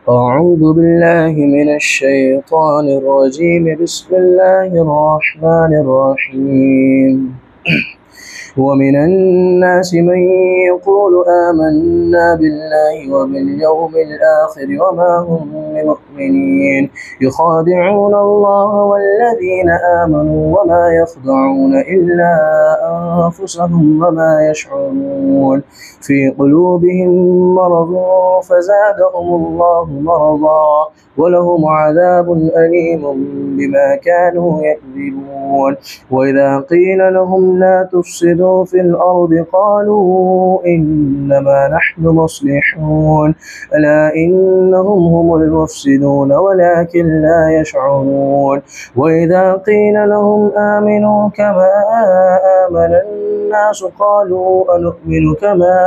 أعوذ بالله من الشيطان الرجيم. بسم الله الرحمن الرحيم. ومن الناس من يقول آمنا بالله وباليوم الآخر وما هم بمؤمنين يخادعون الله والذين آمنوا وما يخدعون إلا أنفسهم وما يشعرون. في قلوبهم مرض فزادهم الله مرضا ولهم عذاب أليم بما كانوا يكذبون. وإذا قيل لهم لا تفسدوا في الأرض قالوا إنما نحن مصلحون ألا إنهم هم المفسدون ولكن لا يشعرون. وإذا قيل لهم آمنوا كما آمن الناس قالوا أنؤمن كما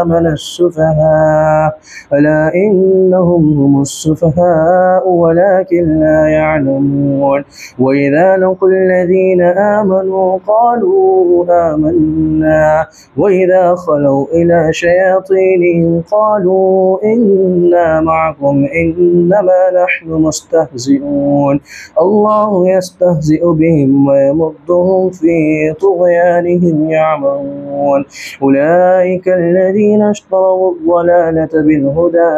آمن السفهاء ألا إنهم هم السفهاء ولكن لا يعلمون. وإذا لقوا الذين آمنوا قالوا آمنا وإذا خلوا إلى شياطينهم قالوا إنا معكم إنما نحن مستهزئون. الله يستهزئ بهم ويمدهم في طغيانهم يعمهون. أولئك الذين اشتروا الضلالة بالهدى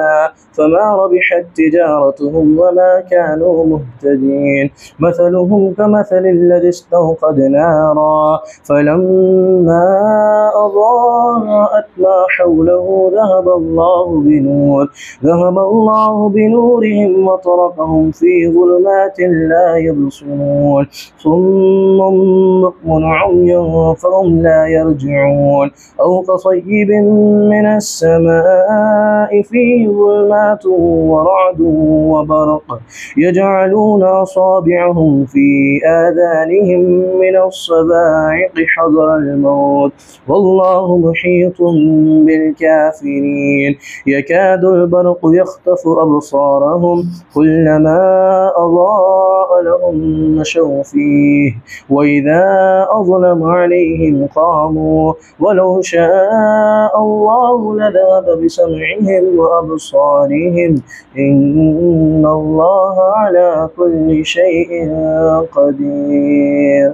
فما ربحت تجارتهم وما كانوا مهتدين. مثلهم كمثل الذي استوقد نارا فلما أضاءت ما حوله ذهب الله بنورهم وتركهم في ظلمات لا يبصرون. صم بكم عمي فهم لا يرجعون. أو كصيب من السماء فيه ظلمات ورعد وبرق يجعلون أصابعهم في آذانهم من الصواعق حذر الموت والله محيط بالكافرين. يكاد البرق يخطف أبصارهم كلما أضاء لهم مشوا فيه وإذا أظلم عليهم قاموا ولو شاء الله لذهب بسمعهم وأبصارهم إن الله على كل شيء قدير.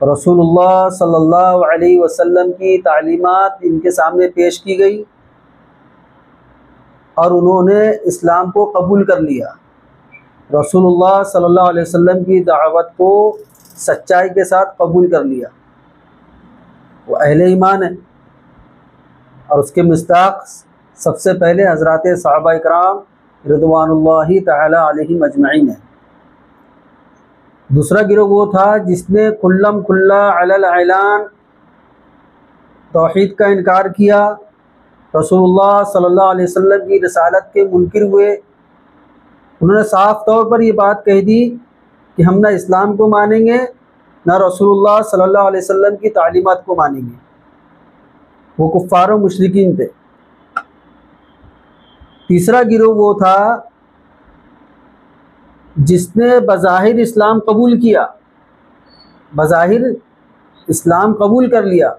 رسول اللہ صلی اللہ علیہ وسلم کی تعلیمات ان کے سامنے پیش کی گئی اور انہوں نے اسلام کو قبول کر لیا. رسول اللہ صلی اللہ علیہ وسلم کی دعوت کو سچائی کے ساتھ قبول کر لیا. وہ اہل ایمان ہے، اور اس کے مصداق سب سے پہلے حضرات صحابہ کرام رضوان اللہ تعالی علیہم اجمعین ہے. دوسرا گروہ وہ تھا جس نے کلم کھلا علی الاعلان توحید کا انکار کیا، رسول اللہ صلی اللہ علیہ وسلم کی رسالت کے منکر ہوئے. انہوں نے صاف طور پر یہ بات کہہ دی کہ ہم نہ اسلام کو مانیں گے نہ رسول اللہ صلی اللہ علیہ وسلم کی تعلیمات کو مانیں گے. وہ کفار و مشرکین تھے. تیسرا گروہ وہ تھا جس نے بظاہر اسلام قبول کیا، بظاہر اسلام قبول کر لیا،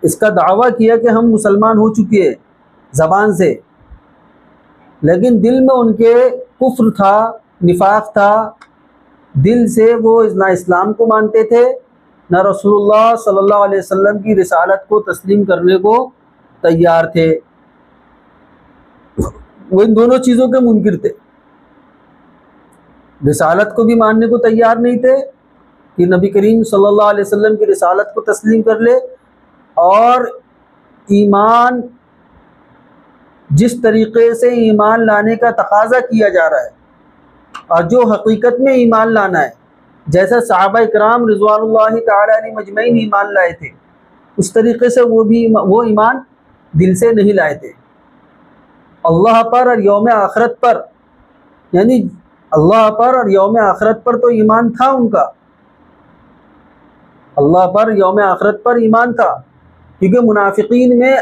اس کا دعویٰ کیا کہ ہم مسلمان ہو چکے ہیں زبان سے، لیکن دل میں ان کے کفر تھا، نفاق تھا. دل سے وہ نہ اسلام کو مانتے تھے نہ رسول اللہ صلی اللہ علیہ وسلم کی رسالت کو تسلیم کرنے کو تیار تھے. وہ ان دونوں چیزوں کے منکر تھے. رسالت کو بھی ماننے کو تیار نہیں تھے کہ نبی کریم صلی اللہ علیہ وسلم کی رسالت کو تسلیم کر لے، اور ایمان جس طریقے سے ایمان لانے کا تقاضا کیا جا رہا ہے اور جو حقیقت میں ایمان لانا ہے، جیسا صحابہ کرام رضوان اللہ تعالی علیہم اجمعین ایمان لائے تھے، اس طریقے سے وہ ایمان دل سے نہیں لائے تھے. اللہ پر اور یوم آخرت پر، یعنی اللہ پر اور یوم آخرت پر تو ایمان تھا ان کا، اللہ پر یوم آخرت پر ایمان تھا، کیونکہ منافقین میں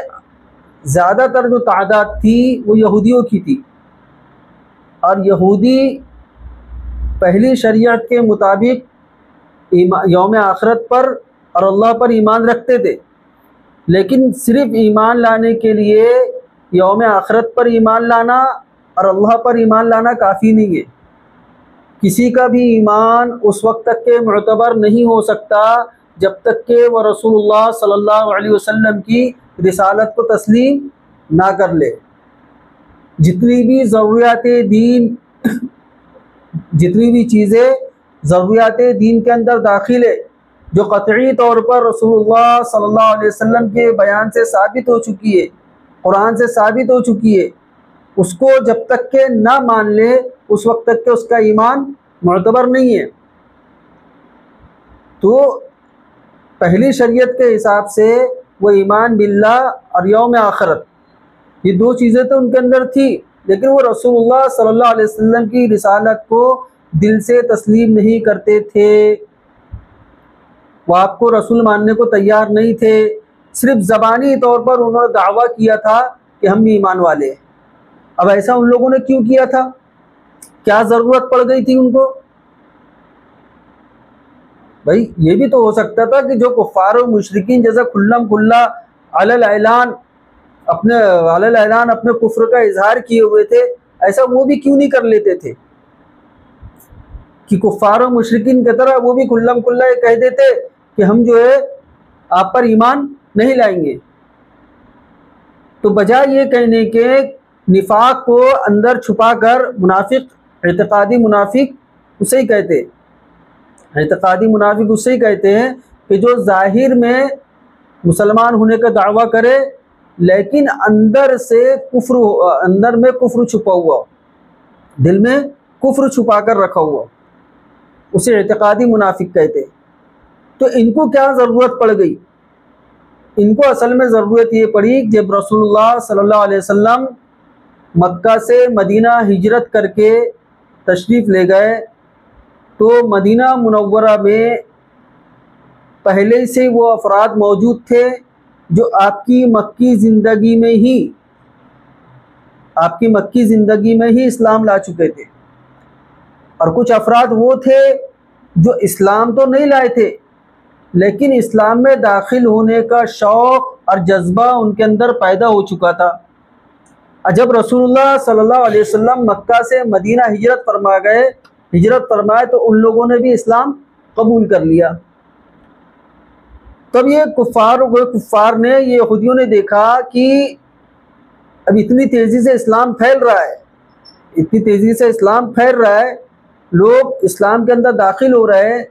زیادہ تر جو تعداد تھی وہ یہودیوں کی تھی، اور یہودی پہلی شریعت کے مطابق یوم آخرت پر اور اللہ پر ایمان رکھتے تھے. لیکن صرف ایمان لانے کے لیے یوم آخرت پر ایمان لانا اور اللہ پر ایمان لانا کافی نہیں ہے. کسی کا بھی ایمان اس وقت تک کہ معتبر نہیں ہو سکتا جب تک کہ وہ رسول اللہ صلی اللہ علیہ وسلم کی رسالت کو تسلیم نہ کر لے. جتنی بھی ضروریات دین، جتنی بھی چیزیں ضروریات دین کے اندر داخل ہے، جو قطعی طور پر رسول اللہ صلی اللہ علیہ وسلم کے بیان سے ثابت ہو چکی ہے، قرآن سے ثابت ہو چکی ہے، اس کو جب تک کہ نہ مان لے اس وقت تک کہ اس کا ایمان معتبر نہیں ہے. تو پہلی شریعت کے حساب سے وہ ایمان باللہ اور یوم آخرت، یہ دو چیزیں تو ان کے اندر تھی، لیکن وہ رسول اللہ صلی اللہ علیہ وسلم کی رسالت کو دل سے تسلیم نہیں کرتے تھے. وہ آپ کو رسول ماننے کو تیار نہیں تھے، صرف زبانی طور پر انہوں نے دعویٰ کیا تھا کہ ہم بھی ایمان والے ہیں. اب ایسا ان لوگوں نے کیوں کیا تھا؟ کیا ضرورت پڑ گئی تھی ان کو؟ بھائی یہ بھی تو ہو سکتا تھا کہ جو کفار و مشرکین جیسا کھلم کھلا علی الاعلان اپنے کفر کا اظہار کیے ہوئے تھے، ایسا وہ بھی کیوں نہیں کر لیتے تھے کہ کفار و مشرکین کی طرح وہ بھی کھلم کھلا یہ کہہ دیتے کہ ہم جو ہے آپ پر ایمان نہیں لائیں گے. تو بجائے یہ کہنے کے نفاق کو اندر چھپا کر منافق، اعتقادی منافق اسے ہی کہتے ہیں، اعتقادی منافق اسے ہی کہتے ہیں کہ جو ظاہر میں مسلمان ہونے کا دعویٰ کرے لیکن اندر میں کفر چھپا ہوا، دل میں کفر چھپا کر رکھا ہوا، اسے اعتقادی منافق کہتے ہیں. تو ان کو کیا ضرورت پڑ گئی؟ ان کو اصل میں ضرورت یہ پڑی جب رسول اللہ صلی اللہ علیہ وسلم مکہ سے مدینہ ہجرت کر کے تشریف لے گئے، تو مدینہ منورہ میں پہلے سے وہ افراد موجود تھے جو آپ کی مکی زندگی میں ہی اسلام لا چکے تھے، اور کچھ افراد وہ تھے جو اسلام تو نہیں لائے تھے لیکن اسلام میں داخل ہونے کا شوق اور جذبہ ان کے اندر پیدا ہو چکا تھا. جب رسول اللہ صلی اللہ علیہ وسلم مکہ سے مدینہ ہجرت فرمائے تو ان لوگوں نے بھی اسلام قبول کر لیا. تب یہ کفار نے، یہ یہودیوں نے دیکھا کہ اب اتنی تیزی سے اسلام پھیل رہا ہے، اتنی تیزی سے اسلام پھیل رہا ہے، لوگ اسلام کے اندر داخل ہو رہے ہیں،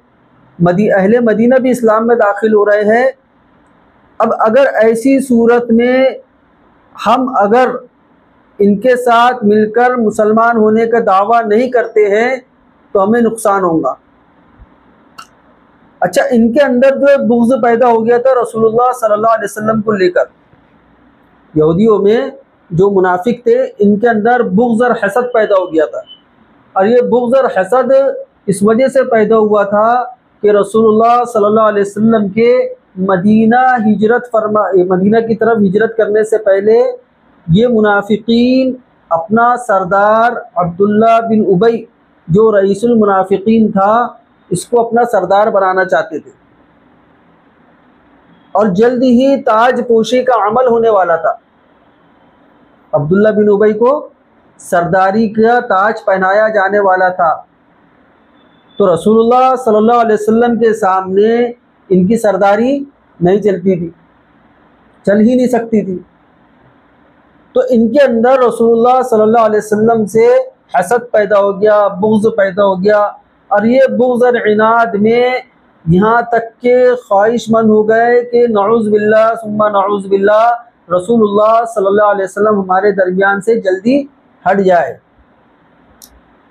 اہل مدینہ بھی اسلام میں داخل ہو رہے ہیں۔ اب اگر ایسی صورت میں ہم اگر ان کے ساتھ مل کر مسلمان ہونے کا دعویٰ نہیں کرتے ہیں تو ہمیں نقصان ہوگا۔ اچھا، ان کے اندر جو ایک بغض پیدا ہو گیا تھا رسول اللہ صلی اللہ علیہ وسلم کو لے کر، یہودیوں میں جو منافق تھے ان کے اندر بغض اور حسد پیدا ہو گیا تھا، اور یہ بغض اور حسد اس وجہ سے پیدا ہوا تھا کہ رسول اللہ صلی اللہ علیہ وسلم کے مدینہ کی طرف ہجرت کرنے سے پہلے یہ منافقین اپنا سردار عبداللہ بن ابی جو رئیس المنافقین تھا اس کو اپنا سردار بنانا چاہتے تھے، اور جلد ہی تاج پوشی کا عمل ہونے والا تھا۔ عبداللہ بن ابی کو سرداری کا تاج پہنایا جانے والا تھا، تو رسول اللہ صلی اللہ علیہ وسلم کے سامنے ان کی سرداری نہیں چلتی تھی، چل ہی نہیں سکتی تھی۔ تو ان کے اندر رسول اللہ صلی اللہ علیہ وسلم سے حسد پیدا ہو گیا، بغض پیدا ہو گیا، اور یہ بغض اور عناد میں یہاں تک کہ خواہش مند ہو گئے کہ نعوذ باللہ ثم نعوذ باللہ رسول اللہ صلی اللہ علیہ وسلم ہمارے درمیان سے جلدی ہٹ جائے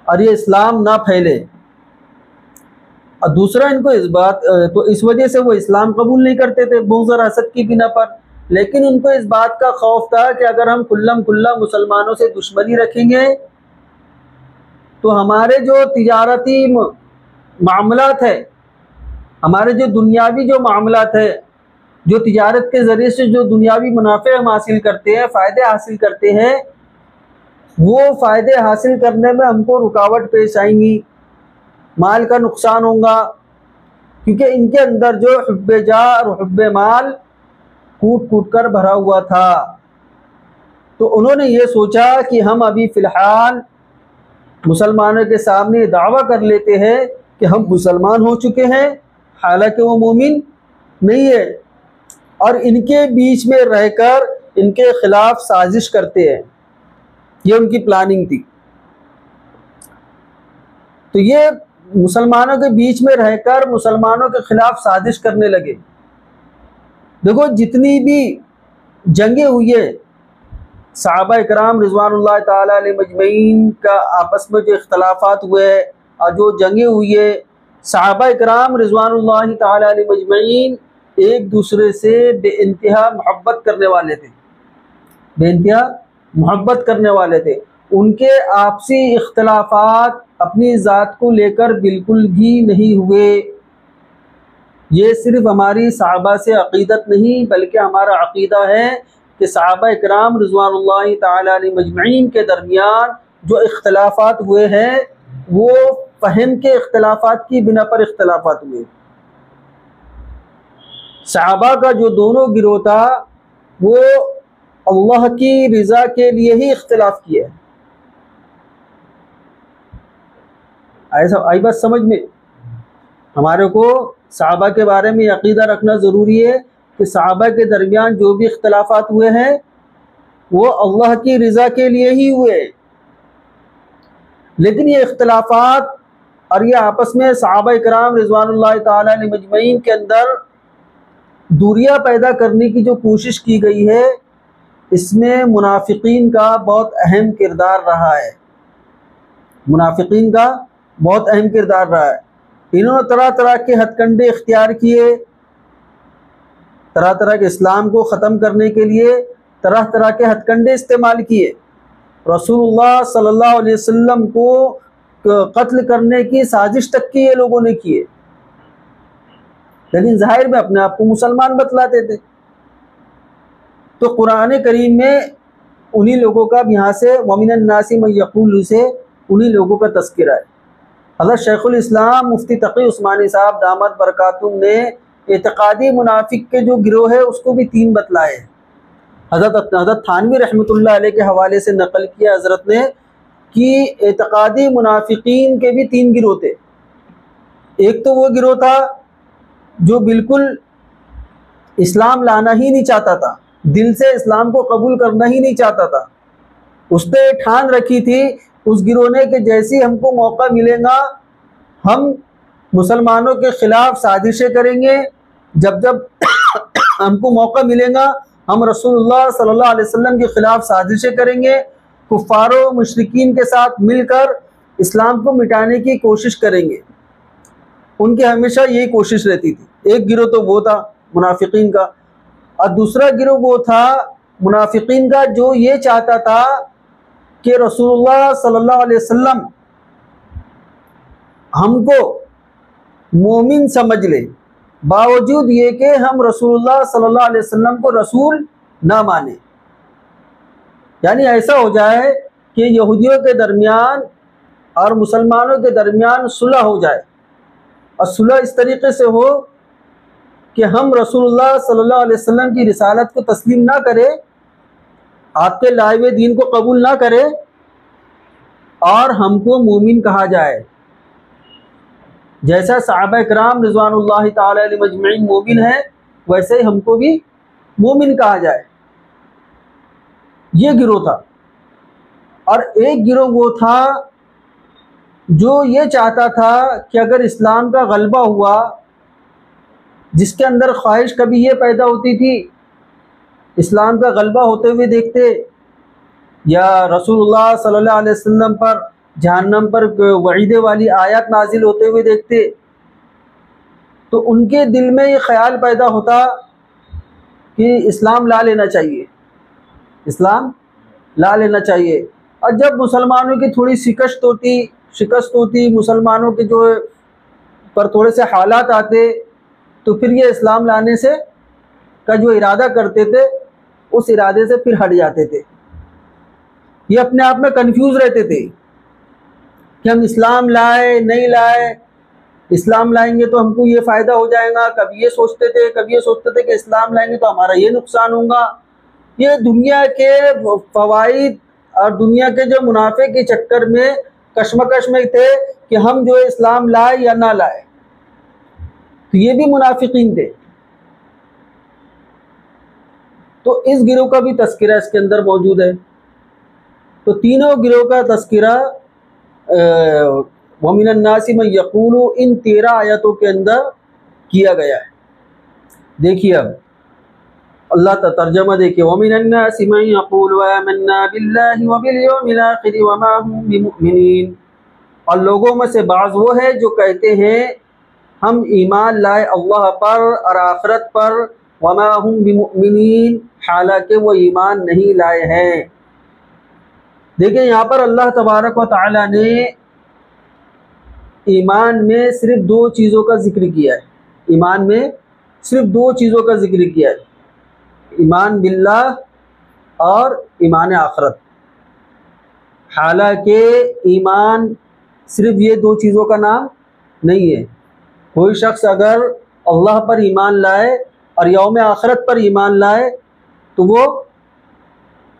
اور یہ اسلام نہ پھیلے۔ اور دوسرا ان کو اس وجہ سے وہ اسلام قبول نہیں کرتے تھے بغض اور حسد کی بنا پر، لیکن ان کو اس بات کا خوف تھا کہ اگر ہم کھلم کھلا مسلمانوں سے دشمنی رکھیں گے تو ہمارے جو تجارتی معاملات ہیں، ہمارے جو دنیاوی جو معاملات ہیں، جو تجارت کے ذریعے سے جو دنیاوی منافع ہم حاصل کرتے ہیں، فائدے حاصل کرتے ہیں، وہ فائدے حاصل کرنے میں ہم کو رکاوٹ پیش آئیں گی، مال کا نقصان ہوگا، کیونکہ ان کے اندر جو حب جاہ اور حب مال کوٹ کوٹ کر بھرا ہوا تھا۔ تو انہوں نے یہ سوچا کہ ہم ابھی فی الحال مسلمانوں کے سامنے دعویٰ کر لیتے ہیں کہ ہم مسلمان ہو چکے ہیں، حالانکہ وہ مومن نہیں ہے، اور ان کے بیچ میں رہ کر ان کے خلاف سازش کرتے ہیں، یہ ان کی پلاننگ تھی۔ تو یہ مسلمانوں کے بیچ میں رہ کر مسلمانوں کے خلاف سازش کرنے لگے۔ دیکھو جتنی بھی جنگیں ہوئی ہیں، صحابہ اکرام رضوان اللہ تعالیٰ علیہ مجمعین کا آپس میں جو اختلافات ہوئے اور جو جنگیں ہوئی ہیں، صحابہ اکرام رضوان اللہ تعالیٰ علیہ مجمعین ایک دوسرے سے بے انتہا محبت کرنے والے تھے، بے انتہا محبت کرنے والے تھے۔ ان کے آپسی اختلافات اپنی ذات کو لے کر بالکل بھی نہیں ہوئے۔ یہ صرف ہماری صحابہ سے عقیدت نہیں بلکہ ہمارا عقیدہ ہے کہ صحابہ اکرام رضوان اللہ تعالیٰ علیہ مجمعین کے درمیان جو اختلافات ہوئے ہیں وہ فہم کے اختلافات کی بنا پر اختلافات ہوئے۔ صحابہ کا جو دونوں گروہ تھا وہ اللہ کی رضا کے لیے ہی اختلاف کیے۔ ایسا آئی بات سمجھ میں؟ ہمارے کو صحابہ کے بارے میں عقیدہ رکھنا ضروری ہے کہ صحابہ کے درمیان جو بھی اختلافات ہوئے ہیں وہ اللہ کی رضا کے لیے ہی ہوئے، لیکن یہ اختلافات اور یہ آپس میں صحابہ اکرام رضوان اللہ تعالیٰ علیہ مجمعین کے اندر دوریاں پیدا کرنے کی جو کوشش کی گئی ہے، اس میں منافقین کا بہت اہم کردار رہا ہے، منافقین کا بہت اہم کردار رہا ہے۔ انہوں نے طرح طرح کے ہتھ کنڈے اختیار کیے، طرح طرح کے اسلام کو ختم کرنے کے لیے طرح طرح کے ہتھ کنڈے استعمال کیے، رسول اللہ صلی اللہ علیہ وسلم کو قتل کرنے کی سازش تک کی یہ لوگوں نے کیے، لیکن ظاہر میں اپنے آپ کو مسلمان بتلاتے تھے۔ تو قرآن کریم میں انہی لوگوں کا یہاں سے وَمِنَ النَّاسِ مَن يَقُولُ سے انہی لوگوں کا تذکرہ ہے۔ حضرت شیخ الاسلام مفتی تقی عثمانی صاحب دامت برکاتہم نے اعتقادی منافق کے جو گروہ ہے اس کو بھی 3 بتلائے ہیں۔ حضرت تھانوی رحمۃ اللہ علیہ کے حوالے سے نقل کیا حضرت نے کہ اعتقادی منافقین کے بھی 3 گروہ تھے۔ ایک تو وہ گروہ تھا جو بالکل اسلام لانا ہی نہیں چاہتا تھا، دل سے اسلام کو قبول کرنا ہی نہیں چاہتا تھا۔ اس نے ٹھان رکھی تھی اس گروہ نے کہ جیسی ہم کو موقع ملے گا ہم مسلمانوں کے خلاف سازشیں کریں گے، جب جب ہم کو موقع ملے گا ہم رسول اللہ صلی اللہ علیہ وسلم کے خلاف سازشیں کریں گے، کفار و مشرکین کے ساتھ مل کر اسلام کو مٹانے کی کوشش کریں گے۔ ان کی ہمیشہ یہی کوشش رہتی تھی۔ ایک گروہ تو وہ تھا منافقین کا، اور دوسرا گروہ وہ تھا منافقین کا جو یہ چاہتا تھا کہ رسول اللہ صلی اللہ علیہ وسلم ہم کو مومن سمجھ لے، باوجود یہ کہ ہم رسول اللہ صلی اللہ علیہ وسلم کو رسول نہ مانیں۔ یعنی ایسا ہو جائے کہ یہودیوں کے درمیان اور مسلمانوں کے درمیان صلح ہو جائے، اور صلح اس طریقے سے ہو کہ ہم رسول اللہ صلی اللہ علیہ وسلم کی رسالت کو تسلیم نہ کرے، آپ کے لائے ہوئے دین کو قبول نہ کرے، اور ہم کو مومن کہا جائے۔ جیسا صحابہ کرام رضوان اللہ تعالی علیہ مجمعین مومن ہیں، ویسے ہی ہم کو بھی مومن کہا جائے۔ یہ گروہ تھا۔ اور ایک گروہ وہ تھا جو یہ چاہتا تھا کہ اگر اسلام کا غلبہ ہوا، جس کے اندر خواہش کبھی یہ پیدا ہوتی تھی اسلام کا غلبہ ہوتے ہوئے دیکھتے، یا رسول اللہ صلی اللہ علیہ وسلم پر جہنم پر وعید والی آیات نازل ہوتے ہوئے دیکھتے، تو ان کے دل میں یہ خیال پیدا ہوتا کہ اسلام لا لینا چاہیے، اسلام لا لینا چاہیے۔ اور جب مسلمانوں کی تھوڑی شکست ہوتی مسلمانوں کے جو پر تھوڑے سے حالات آتے، تو پھر یہ اسلام لانے سے کا جو ارادہ کرتے تھے اس ارادے سے پھر ہٹ جاتے تھے۔ یہ اپنے آپ میں کنفیوز رہتے تھے کہ ہم اسلام لائے نہیں لائے، اسلام لائیں گے تو ہم کو یہ فائدہ ہو جائے گا، کبھی یہ سوچتے تھے کہ اسلام لائیں گے تو ہمارا یہ نقصان ہوگا۔ یہ دنیا کے فوائد اور دنیا کے جو منافع کے چکر میں کشمکش میں تھے کہ ہم جو اسلام لائے یا نہ لائے۔ تو یہ بھی منافقین تھے۔ تو اس گروہ کا بھی تذکرہ اس کے اندر موجود ہے۔ تو تینوں گروہ کا تذکرہ وَمِنَ النَّاسِ مَن يَقُولُ ان 13 آیتوں کے اندر کیا گیا ہے۔ دیکھیے اب اللہ کا ترجمہ دیکھیے، وَمِنَ النَّاسِ مَن يَقُولُ آمَنَّا بِاللَّهِ وَبِالْيَوْمِ الْآخِرِ وَمَا هُم بِمُؤْمِنِينَ، اور لوگوں میں سے بعض وہ ہے جو کہتے ہیں ہم ایمان لائے اللہ پر اور آخرت پر، وَمَا هُم بِمُؤْمِنِينَ، حالانکہ وہ ایمان نہیں لائے ہیں۔ دیکھیں یہاں پر اللہ تبارک و تعالی نے ایمان میں صرف 2 چیزوں کا ذکر کیا ہے۔ ایمان میں صرف 2 چیزوں کا ذکر کیا ہے، ایمان باللہ اور ایمان آخرت۔ حالانکہ ایمان صرف یہ 2 چیزوں کا نام نہیں ہے۔ کوئی شخص اگر اللہ پر ایمان لائے اور یوم آخرت پر ایمان لائے تو وہ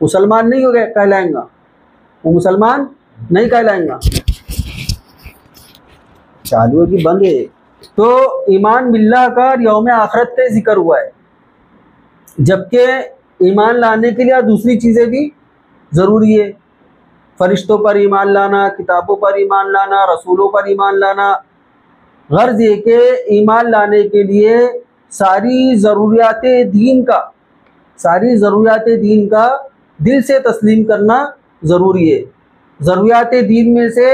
مسلمان نہیں کہلائیں گا، وہ مسلمان نہیں کہلائیں گا۔ چالو ہے کہ بند ہے؟ تو ایمان باللہ کا اور یوم آخرت کا ذکر ہوا ہے، جبکہ ایمان لانے کے لیے دوسری چیزیں بھی ضروری ہے۔ فرشتوں پر ایمان لانا، کتابوں پر ایمان لانا، رسولوں پر ایمان لانا۔ غرض یہ کہ ایمان لانے کے لیے ساری ضروریات دین کا دل سے تسلیم کرنا ضروری ہے۔ ضروریات دین میں سے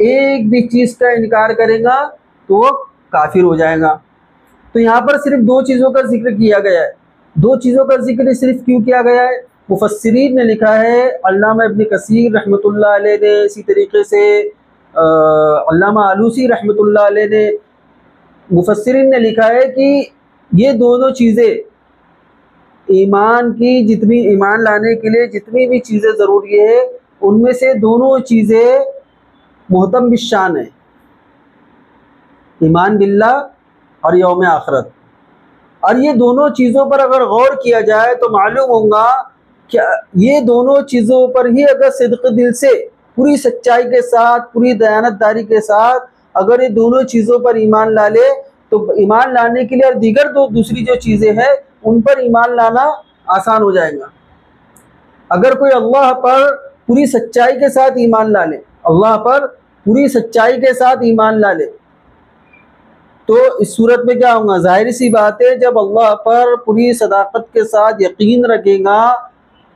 ایک بھی چیز کا انکار کرے گا تو وہ کافر ہو جائے گا۔ تو یہاں پر صرف 2 چیزوں کا ذکر کیا گیا ہے۔ 2 چیزوں کا ذکر صرف کیوں کیا گیا ہے؟ مفسرین نے لکھا ہے، علامہ ابن کثیر رحمۃ اللہ علیہ نے، اسی طریقے سے علامہ آلوسی رحمۃ اللہ علیہ نے، مفسرین نے لکھا ہے کہ یہ دونوں چیزیں ایمان لانے کے لیے جتنی بھی چیزیں ضروری ہے ان میں سے دونوں چیزیں محتم بالشان ہیں، ایمان باللہ اور یوم آخرت۔ اور یہ دونوں چیزوں پر اگر غور کیا جائے تو معلوم ہوگا کہ یہ دونوں چیزوں پر ہی اگر صدق دل سے پوری سچائی کے ساتھ، پوری دیانت داری کے ساتھ اگر یہ دونوں چیزوں پر ایمان لا لے تو ایمان لانے کے لیے اور دیگر دوسری جو چیزیں ہیں ان پر ایمان لانا آسان ہو جائے گا۔ اگر کوئی اللہ پر پوری سچائی کے ساتھ ایمان لا لے، اللہ پر پوری سچائی کے ساتھ ایمان لا لے، تو اس صورت میں کیا ہوگا؟ ظاہر سی بات ہے جب اللہ پر پوری صداقت کے ساتھ یقین رکھے گا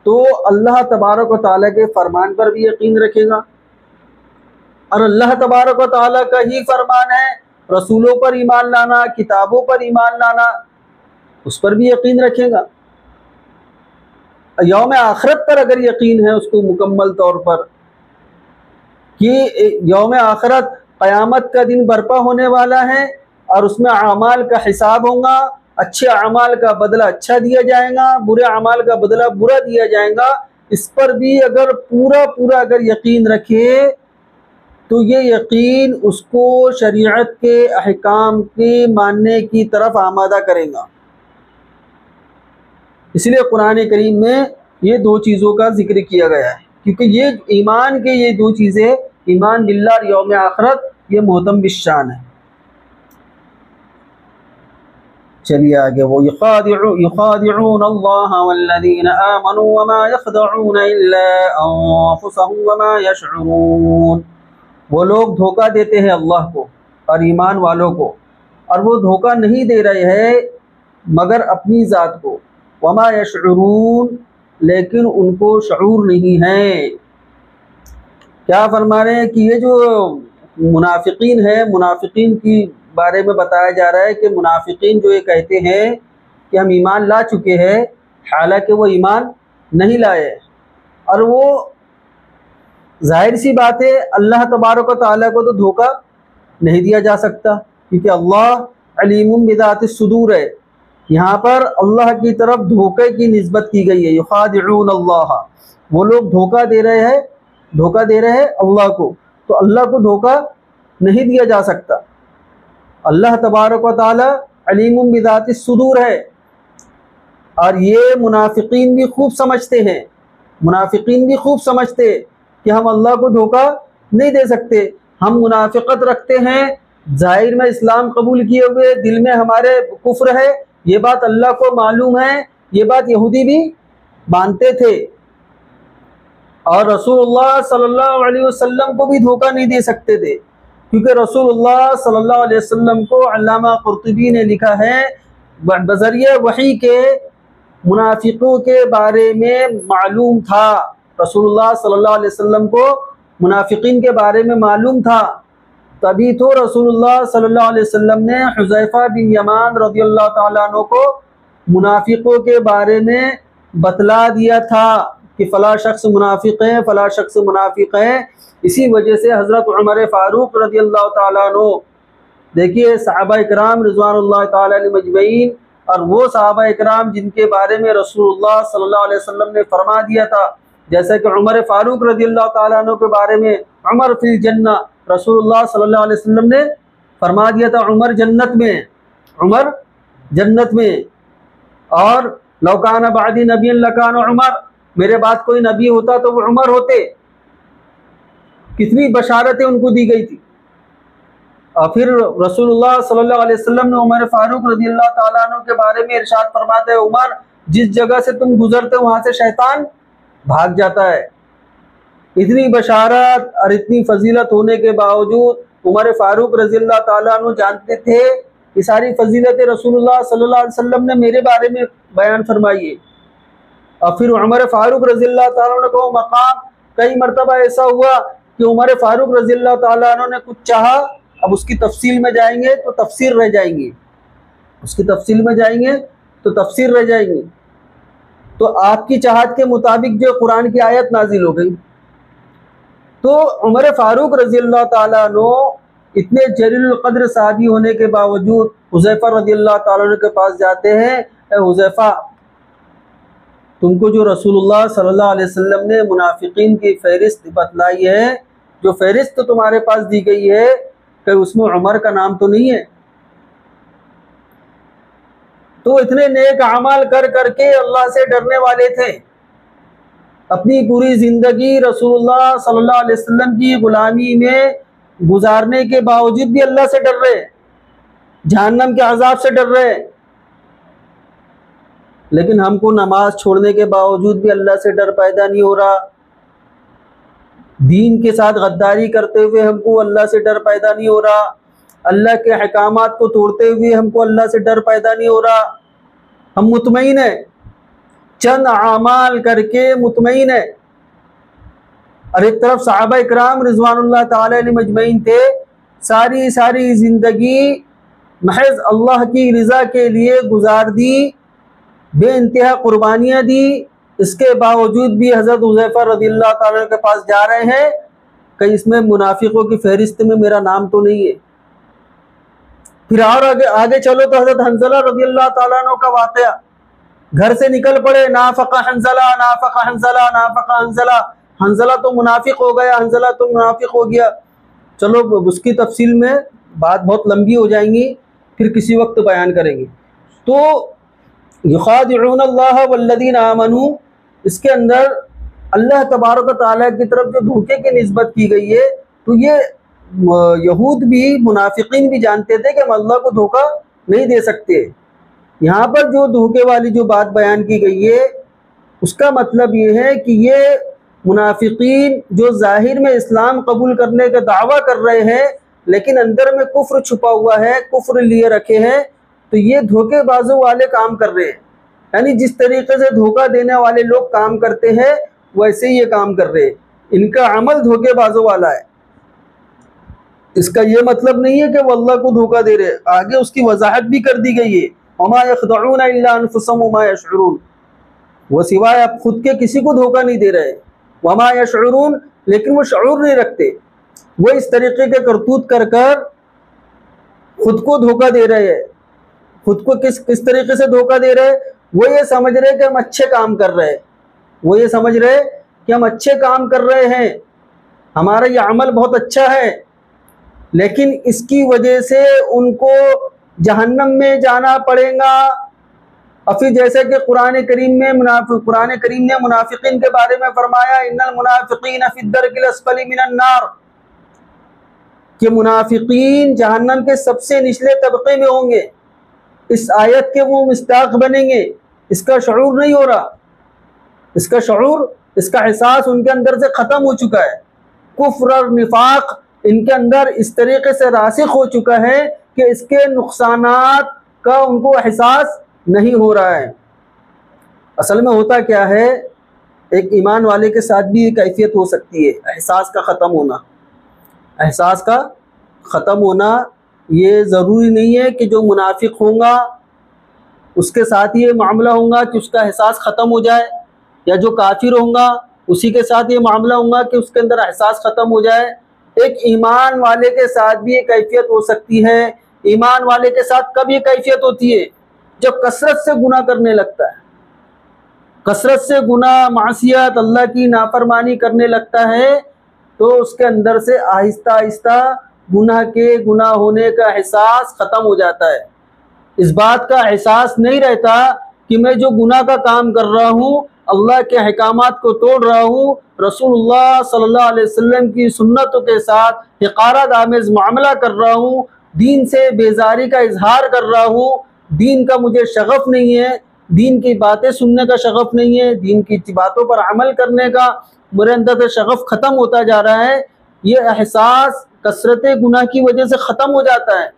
تو اللہ تبارک و تعالیٰ کے فرمان پر بھی یقین رکھے گا، اور اللہ تبارک و تعالیٰ کا ہی فرمان ہے رسولوں پر ایمان لانا، کتابوں پر ایمان لانا، اس پر بھی یقین رکھے گا۔ یوم آخرت پر اگر یقین ہے اس کو مکمل طور پر کہ یوم آخرت قیامت کا دن برپا ہونے والا ہے اور اس میں اعمال کا حساب ہوگا، اچھے اعمال کا بدلہ اچھا دیا جائے گا، برے اعمال کا بدلہ برا دیا جائے گا، اس پر بھی اگر پورا اگر یقین رکھے تو یہ یقین اس کو شریعت کے احکام کے ماننے کی طرف آمادہ کرے گا۔ اس لیے قرآن کریم میں یہ دو چیزوں کا ذکر کیا گیا ہے، کیونکہ یہ ایمان کے یہ دو چیزیں، ایمان باللہ اور یوم آخرت، یہ محتم بالشان ہے۔ چلیے آگے، وہ یخادعون اللہ والذین آمنوا وما یخدعون الا انفسهم وما یشعرون۔ وہ لوگ دھوکہ دیتے ہیں اللہ کو اور ایمان والوں کو، اور وہ دھوکہ نہیں دے رہے ہیں مگر اپنی ذات کو، وما یشعرون، لیکن ان کو شعور نہیں ہے۔ کیا فرما رہے ہیں کہ یہ جو منافقین ہیں، منافقین کی بارے میں بتایا جا رہا ہے کہ منافقین جو یہ کہتے ہیں کہ ہم ایمان لا چکے ہیں، حالانکہ وہ ایمان نہیں لائے، اور وہ ظاہر سی بات ہے اللہ تبارک و تعالیٰ کو تو دھوکہ نہیں دیا جا سکتا، کیونکہ اللہ علیم بذات الصدور ہے۔ یہاں پر اللہ کی طرف دھوکے کی نسبت کی گئی ہے، یخادعون اللہ، وہ لوگ دھوکہ دے رہے ہیں اللہ کو، تو اللہ کو دھوکہ نہیں دیا جا سکتا۔ اللہ تبارک و تعالی علیم بذات الصدور ہے، اور یہ منافقین بھی خوب سمجھتے ہیں، کہ ہم اللہ کو دھوکہ نہیں دے سکتے، ہم منافقت رکھتے ہیں، ظاہر میں اسلام قبول کیے ہوئے دل میں ہمارے کفر ہے، یہ بات اللہ کو معلوم ہے، یہ بات یہودی بھی مانتے تھے، اور رسول اللہ صلی اللہ علیہ وسلم کو بھی دھوکہ نہیں دے سکتے تھے، کیونکہ رسول اللہ صلی اللہ علیہ وسلم کو علامہ قرطبی نے لکھا ہے بذریعہ وحی کے منافقوں کے بارے میں معلوم تھا، رسول اللہ صلی اللہ علیہ وسلم کو منافقین کے بارے میں معلوم تھا، تبھی تو رسول اللہ صلی اللہ علیہ وسلم نے حذیفہ بن یمان رضی اللہ تعالیٰ عنہ کو منافقوں کے بارے میں بتلا دیا تھا کہ فلاں شخص منافق ہے، فلاں شخص منافق ہے۔ اسی وجہ سے حضرت عمر فاروق رضی اللہ تعالیٰ عنہ، دیکھیے صحابہ اکرام رضوان اللہ تعالیٰ علیہ مجمعین، اور وہ صحابہ اکرام جن کے بارے میں رسول اللہ صلی اللہ علیہ وسلم نے فرما دیا تھا، جیسے کہ عمر فاروق رضی اللہ تعالیٰ عنہ کے بارے میں عمر فی الجنہ، رسول اللہ صلی اللہ علیہ وسلم نے فرما دیا تھا عمر جنت میں، اور لو کان بعدی نبی لکان عمر، میرے بعد کوئی نبی ہوتا تو وہ عمر ہوتے، کتنی بشارتیں ان کو دی گئی تھی۔ اور پھر رسول اللہ صلی اللہ علیہ وسلم نے عمر فاروق رضی اللہ تعالیٰ عنہ کے بارے میں ارشاد فرماتے ہیں، عمر جس جگہ سے تم گزرتے وہاں سے شیطان بھاگ جاتا ہے۔ اتنی بشارت اور اتنی فضیلت ہونے کے باوجود عمر فاروق رضی اللہ تعالیٰ عنہ جانتے تھے کہ ساری فضیلت رسول اللہ صلی اللہ علیہ وسلم نے میرے بارے میں بیان فرمائی ہے، اور پھر عمر فاروق رضی اللہ تعالیٰ عنہ کو مقام کئی مرتبہ ایسا ہوا کہ عمر فاروق رضی اللہ تعالیٰ عنہ نے کچھ چاہا، اب اس کی تفصیل میں جائیں گے تو تفسیر رہ جائیں گی، تو آپ کی چاہت کے مطابق جو قرآن کی آیت نازل ہو گئی، تو عمر فاروق رضی اللہ تعالیٰ عنہ اتنے جلیل القدر صحابی ہونے کے باوجود حذیفہ رضی اللہ تعالیٰ عنہ کے پاس جاتے ہیں، اے حذیفہ تم کو جو رسول اللہ صلی اللہ علیہ وسلم نے منافقین کی فہرست بتلائی ہے، جو فہرست تمہارے پاس دی گئی ہے، کہ اس میں عمر کا نام تو نہیں ہے؟ تو اتنے نیک اعمال کر کے اللہ سے ڈرنے والے تھے، اپنی پوری زندگی رسول اللہ صلی اللہ علیہ وسلم کی غلامی میں گزارنے کے باوجود بھی اللہ سے ڈر رہے، جہنم کے عذاب سے ڈر رہے، لیکن ہم کو نماز چھوڑنے کے باوجود بھی اللہ سے ڈر پیدا نہیں ہو رہا، دین کے ساتھ غداری کرتے ہوئے ہم کو اللہ سے ڈر پیدا نہیں ہو رہا، اللہ کے احکامات کو توڑتے ہوئے ہم کو اللہ سے ڈر پیدا نہیں ہو رہا، ہم مطمئن ہیں، چند اعمال کر کے مطمئن ہیں۔ اور ایک طرف صحابہ اکرام رضوان اللہ تعالی علیہ مجمعین تھے، ساری زندگی محض اللہ کی رضا کے لیے گزار دی، بے انتہا قربانیاں دی، اس کے باوجود بھی حضرت حذیفہ رضی اللہ تعالیٰ کے پاس جا رہے ہیں کہ اس میں منافقوں کی فہرست میں میرا نام تو نہیں ہے۔ پھر اور آگے چلو تو حضرت حنظلہ رضی اللہ تعالیٰ عنہ کا واقعہ، گھر سے نکل پڑے، نافق حنظلہ نافق حنظلہ نافق حنظلہ، حنظلہ تو منافق ہو گیا، حنظلہ تو منافق ہو گیا۔ چلو اس کی تفصیل میں بات بہت لمبی ہو جائیں گی، پھر کسی وقت بیان کریں گے۔ تو یخادعون اللہ والذین آمنوا، اس کے اندر اللہ تبارک و تعالیٰ کی طرف جو دھوکے کی نسبت کی گئی ہے، تو یہ یہود بھی منافقین بھی جانتے تھے کہ ہم اللہ کو دھوکہ نہیں دے سکتے۔ یہاں پر جو دھوکے والی جو بات بیان کی گئی ہے، اس کا مطلب یہ ہے کہ یہ منافقین جو ظاہر میں اسلام قبول کرنے کا دعویٰ کر رہے ہیں لیکن اندر میں کفر چھپا ہوا ہے، کفر لیے رکھے ہیں، تو یہ دھوکے بازوں والے کام کر رہے ہیں۔ یعنی جس طریقے سے دھوکہ دینے والے لوگ کام کرتے ہیں ویسے ہی یہ کام کر رہے ہیں، ان کا عمل دھوکے بازوں والا ہے۔ اس کا یہ مطلب نہیں ہے کہ وہ اللہ کو دھوکہ دے رہے، آگے اس کی وضاحت بھی کر دی گئی ہے، وما یخدعون الا انفسهم وما یشعرون، وہ سوائے اب خود کے کسی کو دھوکہ نہیں دے رہے، وما یشعرون، لیکن وہ شعور نہیں رکھتے، وہ اس طریقے کے کرتوت کر کر خود کو دھوکہ دے رہے ہیں۔ خود کو کس طریقے سے دھوکہ دے رہے؟ وہ یہ سمجھ رہے کہ ہم اچھے کام کر رہے ہیں، وہ یہ سمجھ رہے کہ ہم اچھے کام کر رہے ہیں، ہمارا یہ عمل بہت اچھا ہے، لیکن اس کی وجہ سے ان کو جہنم میں جانا پڑے گا۔ اور پھر جیسے کہ قرآن کریم نے منافقین کے بارے میں فرمایا، ان المنافقین فی الدرک الاسفل من النار، کہ منافقین جہنم کے سب سے نچلے طبقے میں ہوں گے۔ اس آیت کے وہ مصداق بنیں گے، اس کا شعور نہیں ہو رہا، اس کا شعور، اس کا احساس ان کے اندر سے ختم ہو چکا ہے۔ کفر اور نفاق ان کے اندر اس طریقے سے راسخ ہو چکا ہے کہ اس کے نقصانات کا ان کو احساس نہیں ہو رہا ہے۔ اصل میں ہوتا کیا ہے، ایک ایمان والے کے ساتھ بھی یہ کیفیت ہو سکتی ہے، احساس کا ختم ہونا۔ احساس کا ختم ہونا یہ ضروری نہیں ہے کہ جو منافق ہوں گا اس کے ساتھ یہ معاملہ ہوں گا کہ اس کا احساس ختم ہو جائے، یا جو کافر ہوں گا اسی کے ساتھ یہ معاملہ ہوں گا کہ اس کے اندر احساس ختم ہو جائے۔ ایک ایمان والے کے ساتھ بھی یہ کیفیت ہو سکتی ہے۔ ایمان والے کے ساتھ کب یہ کیفیت ہوتی ہے؟ جب کثرت سے گناہ کرنے لگتا ہے، کثرت سے گناہ، معصیت، اللہ کی نافرمانی کرنے لگتا ہے، تو اس کے اندر سے آہستہ آہستہ گناہ ہونے کا احساس ختم ہو جاتا ہے۔ اس بات کا احساس نہیں رہتا کہ میں جو گناہ کا کام کر رہا ہوں، اللہ کے احکامات کو توڑ رہا ہوں، رسول اللہ صلی اللہ علیہ وسلم کی سنتوں کے ساتھ حقارت آمیز معاملہ کر رہا ہوں، دین سے بیزاری کا اظہار کر رہا ہوں، دین کا مجھے شغف نہیں ہے، دین کی باتیں سننے کا شغف نہیں ہے، دین کی باتوں پر عمل کرنے کا میرے اندر سے شغف ختم ہوتا جا رہا ہے۔ یہ احساس کثرت گناہ کی وجہ سے ختم ہو جاتا ہے،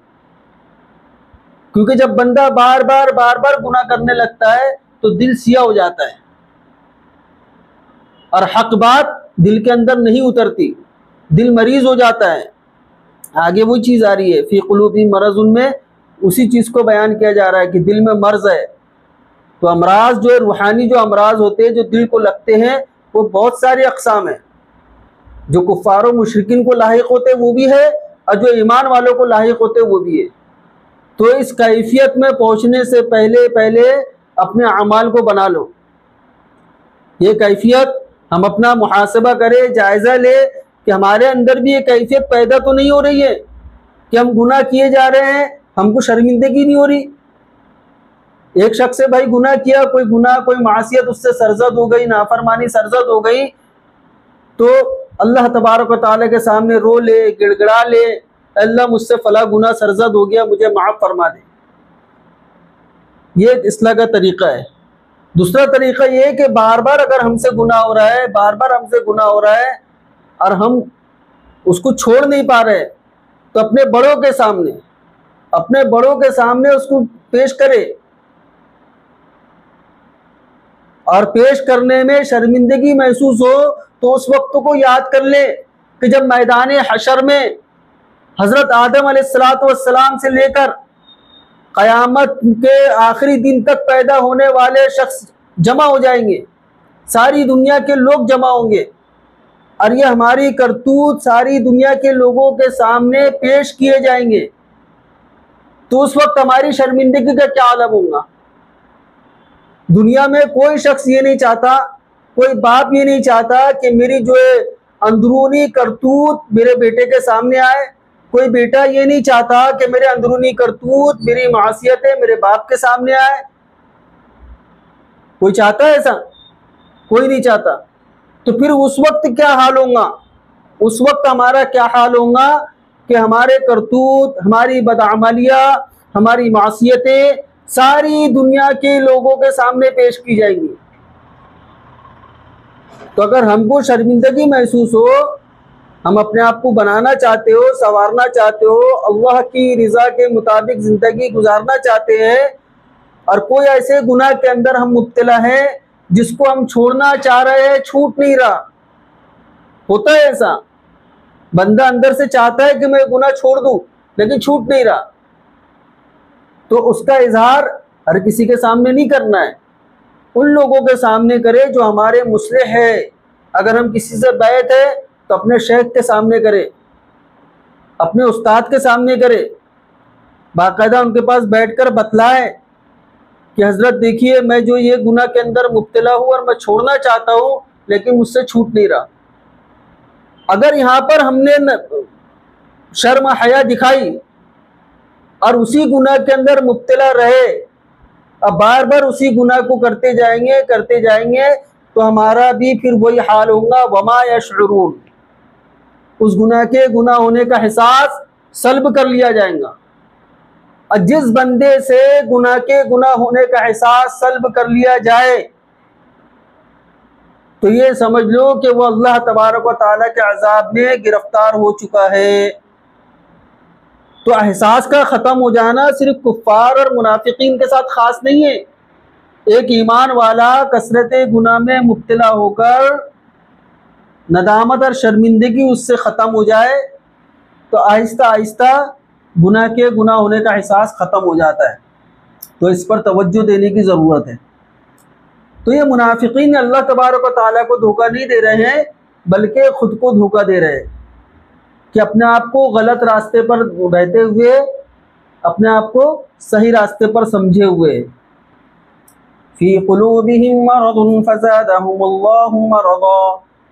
کیونکہ جب بندہ بار بار گناہ کرنے لگتا ہے تو دل سیاہ ہو جاتا ہے اور حق بات دل کے اندر نہیں اترتی، دل مریض ہو جاتا ہے۔ آگے وہ چیز آ رہی ہے، فی قلوبہم مرض، ان میں اسی چیز کو بیان کیا جا رہا ہے کہ دل میں مرض ہے۔ تو امراض جو ہے، روحانی جو امراض ہوتے ہیں جو دل کو لگتے ہیں، وہ بہت ساری اقسام ہیں۔ جو کفار و مشرکین کو لاحق ہوتے وہ بھی ہے، اور جو ایمان والوں کو لاحق ہوتے وہ بھی ہے۔ تو اس کیفیت میں پہنچنے سے پہلے اپنے اعمال کو بنا لو۔ یہ کیفیت ہم اپنا محاسبہ کریں، جائزہ لے کہ ہمارے اندر بھی یہ کیفیت پیدا تو نہیں ہو رہی ہے کہ ہم گناہ کیے جا رہے ہیں، ہم کو شرمندگی نہیں ہو رہی۔ ایک شخص سے بھائی گناہ کیا، کوئی گناہ، کوئی معصیت اس سے سرزد ہو گئی، نافرمانی سرزد ہو گئی، تو اللہ تبارک و تعالیٰ کے سامنے رو لے، گڑ گڑا لے، اللہ مجھ سے فلاں گناہ سرزد ہو گیا، مجھے معاف فرما دے۔ یہ اصلاح کا طریقہ ہے۔ دوسرا طریقہ یہ ہے کہ بار بار اگر ہم سے گناہ ہو رہا ہے، بار بار ہم سے گناہ ہو رہا ہے اور ہم اس کو چھوڑ نہیں پا رہے، تو اپنے بڑوں کے سامنے اس کو پیش کرے، اور پیش کرنے میں شرمندگی محسوس ہو تو اس وقت کو یاد کر لے کہ جب میدان حشر میں حضرت آدم علیہ السلام سے لے کر قیامت کے آخری دن تک پیدا ہونے والے شخص جمع ہو جائیں گے، ساری دنیا کے لوگ جمع ہوں گے، اور یہ ہماری کرتوت ساری دنیا کے لوگوں کے سامنے پیش کیے جائیں گے، تو اس وقت ہماری شرمندگی کا کیا عالم ہوگا؟ دنیا میں کوئی شخص یہ نہیں چاہتا، کوئی باپ یہ نہیں چاہتا کہ میری جو اندرونی کرتوت میرے بیٹے کے سامنے آئے، کوئی بیٹا یہ نہیں چاہتا کہ میرے اندرونی کرتوت، میری معصیتیں میرے باپ کے سامنے آئے۔ کوئی چاہتا ہے ایسا؟ کوئی نہیں چاہتا۔ تو پھر اس وقت کیا حال ہوگا؟ اس وقت ہمارا کیا حال ہوگا کہ ہمارے کرتوت، ہماری بدعملیاں، ہماری معصیتیں ساری دنیا کے لوگوں کے سامنے پیش کی جائیں گی۔ تو اگر ہم کو شرمندگی محسوس ہو، ہم اپنے آپ کو بنانا چاہتے ہو، سنوارنا چاہتے ہو، اللہ کی رضا کے مطابق زندگی گزارنا چاہتے ہیں، اور کوئی ایسے گناہ کے اندر ہم مبتلا ہیں جس کو ہم چھوڑنا چاہ رہے ہیں، چھوٹ نہیں رہا۔ ہوتا ہے ایسا، بندہ اندر سے چاہتا ہے کہ میں گناہ چھوڑ دوں لیکن چھوٹ نہیں رہا، تو اس کا اظہار ہر کسی کے سامنے نہیں کرنا ہے، ان لوگوں کے سامنے کرے جو ہمارے مصلح ہے۔ اگر ہم کسی سے بیعت ہے تو اپنے شیخ کے سامنے کرے، اپنے استاد کے سامنے کرے، باقاعدہ ان کے پاس بیٹھ کر بتلائے کہ حضرت دیکھیے میں جو یہ گناہ کے اندر مبتلا ہوں اور میں چھوڑنا چاہتا ہوں لیکن مجھ سے چھوٹ نہیں رہا۔ اگر یہاں پر ہم نے شرم حیا دکھائی اور اسی گناہ کے اندر مبتلا رہے، اب بار بار اسی گناہ کو کرتے جائیں گے تو ہمارا بھی پھر وہی حال ہوگا، وما یشعرون، اس گناہ کے گناہ ہونے کا احساس سلب کر لیا جائے گا۔ اور جس بندے سے گناہ کے گناہ ہونے کا احساس سلب کر لیا جائے تو یہ سمجھ لو کہ وہ اللہ تبارک و تعالیٰ کے عذاب میں گرفتار ہو چکا ہے۔ تو احساس کا ختم ہو جانا صرف کفار اور منافقین کے ساتھ خاص نہیں ہے۔ ایک ایمان والا کثرت گناہ میں مبتلا ہو کر ندامت اور شرمندگی اس سے ختم ہو جائے تو آہستہ آہستہ گناہ کے گناہ ہونے کا احساس ختم ہو جاتا ہے۔ تو اس پر توجہ دینے کی ضرورت ہے۔ تو یہ منافقین اللہ تبارک و تعالیٰ کو دھوکہ نہیں دے رہے ہیں بلکہ خود کو دھوکہ دے رہے ہیں کہ اپنے آپ کو غلط راستے پر رہتے ہوئے اپنے آپ کو صحیح راستے پر سمجھے ہوئے۔ فی قلوبہم مرض فزادہم اللہ مرضا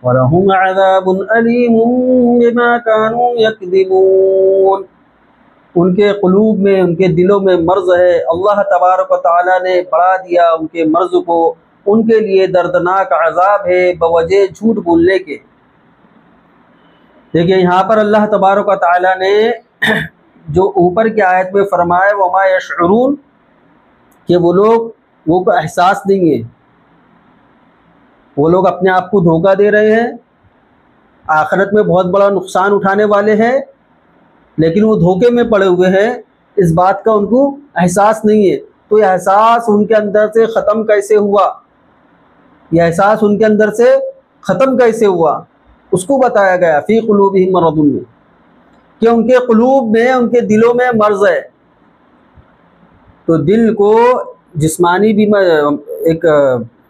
ولہم عذاب علیم بما كانوا یکذبون۔ ان کے قلوب میں، ان کے دلوں میں مرض ہے، اللہ تبارک و تعالیٰ نے بڑھا دیا ان کے مرض کو، ان کے لیے دردناک عذاب ہے بوجہ جھوٹ بولنے کے۔ دیکھیں یہاں پر اللہ تبارک و تعالیٰ نے جو اوپر کی آیت میں فرمایا وما یشعرون، کہ وہ لوگ وہ کو احساس نہیں ہے، وہ لوگ اپنے آپ کو دھوکہ دے رہے ہیں، آخرت میں بہت بڑا نقصان اٹھانے والے ہیں، لیکن وہ دھوکے میں پڑے ہوئے ہیں، اس بات کا ان کو احساس نہیں ہے۔ تو یہ احساس ان کے اندر سے ختم کیسے ہوا؟ یہ احساس ان کے اندر سے ختم کیسے ہوا؟ اس کو بتایا گیا فی قلوبہم مرض میں، کہ ان کے قلوب میں، ان کے دلوں میں مرض ہے۔ تو دل کو جسمانی ایک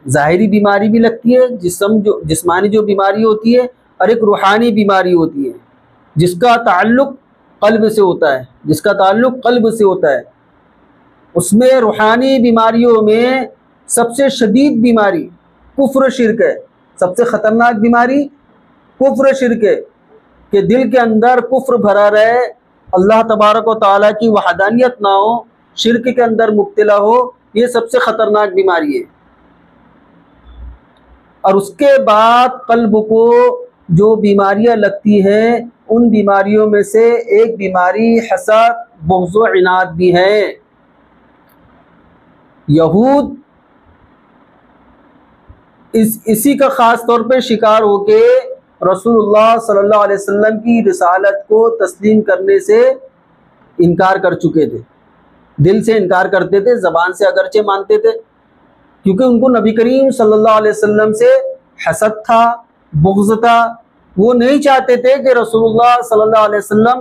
ظاہری بیماری بھی لگتی ہے، جسمانی جو بیماری ہوتی ہے، اور ایک روحانی بیماری ہوتی ہے جس کا تعلق قلب سے ہوتا ہے، جس کا تعلق قلب سے ہوتا ہے۔ اس میں روحانی بیماریوں میں سب سے شدید بیماری کفر شرک ہے، سب سے خطرناک بیماری کفر شرک ہے، کہ دل کے اندر کفر بھرا رہے، اللہ تبارک و تعالیٰ کی وحدانیت نہ ہو، شرک کے اندر مبتلا ہو، یہ سب سے خطرناک بیماری ہے۔ اور اس کے بعد قلب کو جو بیماریاں لگتی ہیں ان بیماریوں میں سے ایک بیماری حسد، بغض و عناد بھی ہے۔ یہود اسی کا خاص طور پہ شکار ہو کے رسول اللہ صلی اللہ علیہ وسلم کی رسالت کو تسلیم کرنے سے انکار کر چکے تھے، دل سے انکار کرتے تھے، زبان سے اگرچہ مانتے تھے، کیونکہ ان کو نبی کریم صلی اللہ علیہ وسلم سے حسد تھا، بغض تھا۔ وہ نہیں چاہتے تھے کہ رسول اللہ صلی اللہ علیہ وسلم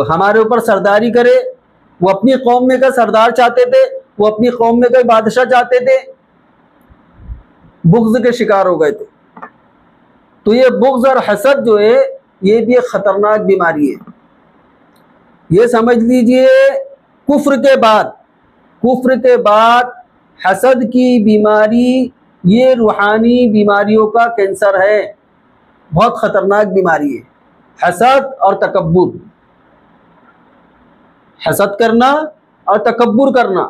ہمارے اوپر سرداری کرے۔ وہ اپنی قوم میں کا سردار چاہتے تھے، وہ اپنی قوم میں کا بادشاہ چاہتے تھے، بغض کے شکار ہو گئے تھے۔ تو یہ بغض اور حسد جو ہے یہ بھی ایک خطرناک بیماری ہے۔ یہ سمجھ لیجئے کفر کے بعد حسد کی بیماری یہ روحانی بیماریوں کا کینسر ہے، بہت خطرناک بیماری ہے۔ حسد اور تکبر، حسد کرنا اور تکبر کرنا۔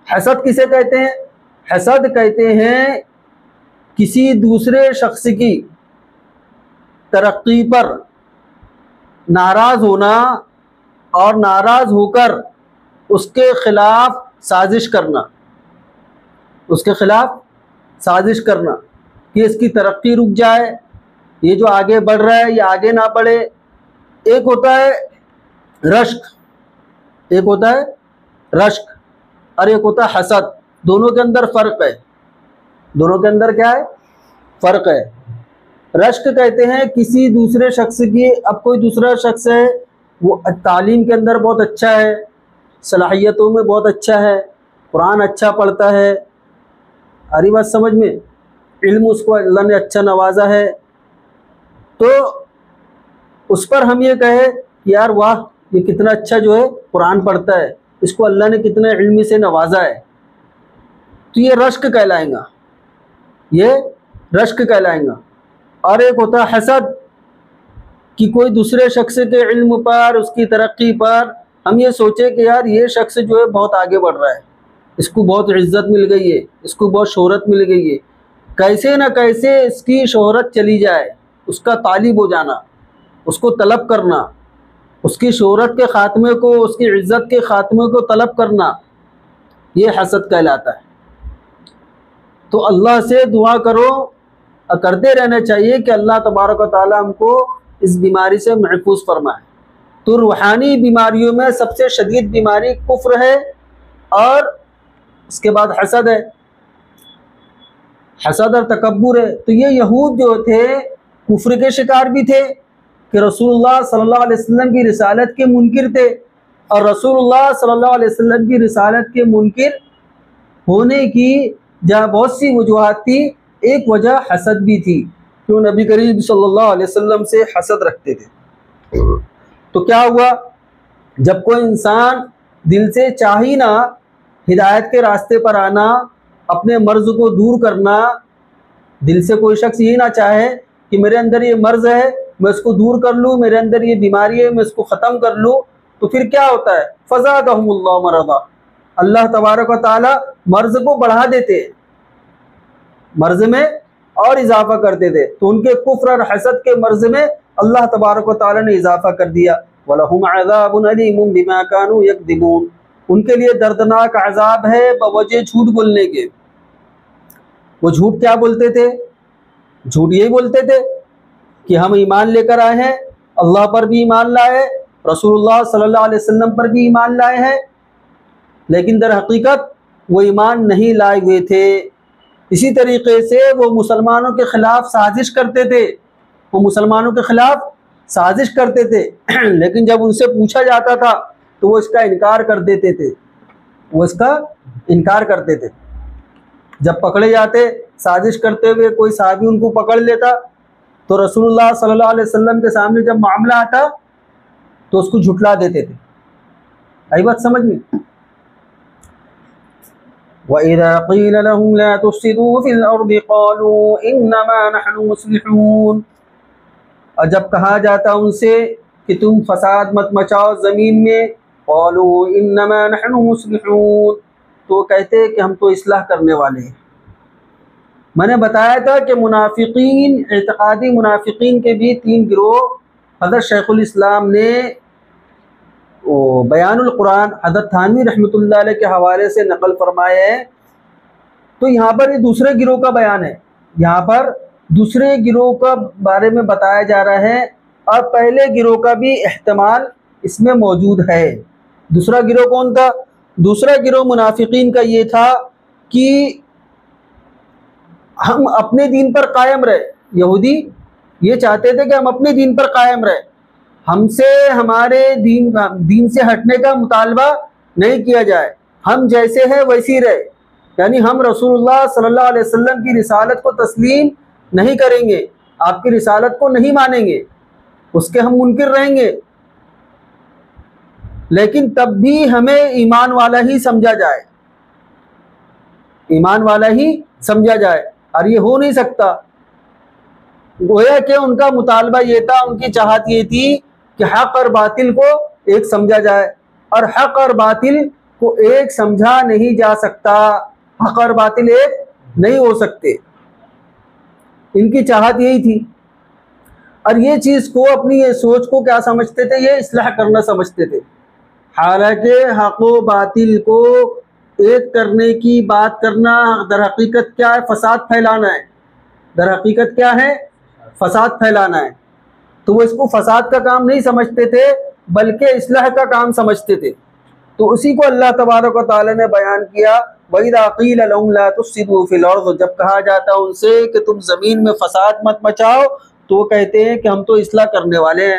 حسد کسے کہتے ہیں؟ حسد کہتے ہیں کسی دوسرے شخص کی ترقی پر ناراض ہونا اور ناراض ہو کر اس کے خلاف سازش کرنا، اس کے خلاف سازش کرنا کہ اس کی ترقی رک جائے، یہ جو آگے بڑھ رہا ہے یہ آگے نہ بڑھے۔ ایک ہوتا ہے رشک، ایک ہوتا ہے رشک اور ایک ہوتا ہے حسد۔ دونوں کے اندر فرق ہے، دونوں کے اندر کیا ہے؟ فرق ہے۔ رشک کہتے ہیں کسی دوسرے شخص کی، اب کوئی دوسرا شخص ہے وہ تعلیم کے اندر بہت اچھا ہے، صلاحیتوں میں بہت اچھا ہے، قرآن اچھا پڑھتا ہے، اری بات سمجھ میں، علم اس کو اللہ نے اچھا نوازا ہے، تو اس پر ہم یہ کہیں کہ یار واہ یہ کتنا اچھا جو ہے قرآن پڑھتا ہے، اس کو اللہ نے کتنے علم سے نوازا ہے، تو یہ رشک کہلائیں گا، یہ رشک کہلائیں گا۔ اور ایک ہوتا ہے حسد کہ کوئی دوسرے شخص کے علم پر، اس کی ترقی پر ہم یہ سوچیں کہ یار یہ شخص جو ہے بہت آگے بڑھ رہا ہے، اس کو بہت عزت مل گئی ہے، اس کو بہت شہرت مل گئی ہے، کیسے نہ کیسے اس کی شہرت چلی جائے، اس کا طالب ہو جانا، اس کو طلب کرنا، اس کی شہرت کے خاتمے کو، اس کی عزت کے خاتمے کو طلب کرنا، یہ حسد کہلاتا ہے۔ تو اللہ سے دعا کرو، کرتے رہنا چاہیے کہ اللہ تبارک و تعالی ہم کو اس بیماری سے محفوظ فرمائے۔ تو روحانی بیماریوں میں سب سے شدید بیماری کفر ہے، اور اس کے بعد حسد ہے، حسد اور تکبر ہے۔ تو یہ یہود جو تھے کفر کے شکار بھی تھے کہ رسول اللہ صلی اللہ علیہ وسلم کی رسالت کے منکر تھے، اور رسول اللہ صلی اللہ علیہ وسلم کی رسالت کے منکر ہونے کی جہاں بہت سی وجوہات تھی، ایک وجہ حسد بھی تھی کہ وہ نبی کریم صلی اللہ علیہ وسلم سے حسد رکھتے تھے۔ تو کیا ہوا؟ جب کوئی انسان دل سے چاہی نہ ہدایت کے راستے پر آنا، اپنے مرض کو دور کرنا، دل سے کوئی شخص یہ نہ چاہے کہ میرے اندر یہ مرض ہے میں اس کو دور کر لوں، میرے اندر یہ بیماری ہے میں اس کو ختم کر لوں، تو پھر کیا ہوتا ہے؟ فزادہم اللہ مرضا، اللہ تبارک و تعالی مرض کو بڑھا دیتے، مرض میں اور اضافہ کرتے تھے۔ تو ان کے کفر اور حسد کے مرض میں اللہ تبارک و تعالی نے اضافہ کر دیا۔ وَلَهُمْ عَذَابٌ أَلِيمٌ بِمَا كَانُوا يَكْذِبُونَ، ان کے لیے دردناک عذاب ہے بوجہ جھوٹ بولنے کے۔ وہ جھوٹ کیا بولتے تھے؟ جھوٹ یہی بولتے تھے کہ ہم ایمان لے کر آئے ہیں، اللہ پر بھی ایمان لائے، رسول اللہ صلی اللہ علیہ وسلم پر بھی ایمان لائے ہیں، لیکن در حقیقت وہ ایمان نہیں لائے ہوئے تھے۔ اسی طریقے سے وہ مسلمانوں کے خلاف سازش کرتے تھے، وہ مسلمانوں کے خلاف سازش کرتے تھے، لیکن جب ان سے پوچھا جاتا تھا تو وہ اس کا انکار کر دیتے تھے، وہ اس کا انکار کرتے تھے۔ جب پکڑے جاتے سازش کرتے ہوئے، کوئی صحابی ان کو پکڑ لیتا تو رسول اللہ صلی اللہ علیہ وسلم کے سامنے جب معاملہ آتا تو اس کو جھٹلا دیتے تھے۔ آئی بات سمجھ میں؟ وَإِذَا قِيلَ لَهُمْ لَا تُفْسِدُوا فِي الْأَرْضِ قَالُوا إِنَّمَا نَحْنُ مُصْلِحُونَ، اور جب کہا جاتا ان سے کہ تم فساد مت مچاؤ زمین میں، قَالُوا إِنَّمَا نَحْنُ مُصْلِحُونَ، تو کہتے کہ ہم تو اصلاح کرنے والے ہیں۔ میں نے بتایا تھا کہ منافقین، اعتقادی منافقین کے بھی 3 گروہ حضرت شیخ الاسلام نے بیان القرآن حضرت تھانوی رحمۃ اللہ علیہ کے حوالے سے نقل فرمائے ہیں تو یہاں پر یہ دوسرے گروہ کا بیان ہے، یہاں پر دوسرے گروہ کا بارے میں بتایا جا رہا ہے، اور پہلے گروہ کا بھی احتمال اس میں موجود ہے۔ دوسرا گروہ کون تھا؟ دوسرا گروہ منافقین کا یہ تھا کہ ہم اپنے دین پر قائم رہے۔ یہودی یہ چاہتے تھے کہ ہم اپنے دین پر قائم رہے، ہم سے ہمارے دین سے ہٹنے کا مطالبہ نہیں کیا جائے، ہم جیسے ہیں ویسی رہے، یعنی ہم رسول اللہ صلی اللہ علیہ وسلم کی رسالت کو تسلیم نہیں کریں گے، آپ کی رسالت کو نہیں مانیں گے، اس کے ہم منکر رہیں گے، لیکن تب بھی ہمیں ایمان والا ہی سمجھا جائے، ایمان والا ہی سمجھا جائے، اور یہ ہو نہیں سکتا۔ گویا کہ ان کا مطالبہ یہ تھا، ان کی چاہت یہ تھی کہ حق اور باطل کو ایک سمجھا جائے، اور حق اور باطل کو ایک سمجھا نہیں جا سکتا، حق اور باطل ایک نہیں ہو سکتے، ان کی چاہت یہی تھی۔ اور یہ چیز کو، اپنی یہ سوچ کو کیا سمجھتے تھے؟ یہ اصلاح کرنا سمجھتے تھے، حالانکہ حق و باطل کو ایک کرنے کی بات کرنا در حقیقت کیا ہے؟ فساد پھیلانا ہے، در حقیقت کیا ہے؟ فساد پھیلانا ہے۔ تو وہ اس کو فساد کا کام نہیں سمجھتے تھے، بلکہ اصلاح کا کام سمجھتے تھے۔ تو اسی کو اللہ تبارک و تعالی نے بیان کیا، وَإِذَا قِيلَ لَهُمْ لَا تُفْسِدُوا فِي الْأَرْضِ، جب کہا جاتا ہے ان سے کہ تم زمین میں فساد مت مچاؤ، تو وہ کہتے ہیں کہ ہم تو اصلاح کرنے والے ہیں،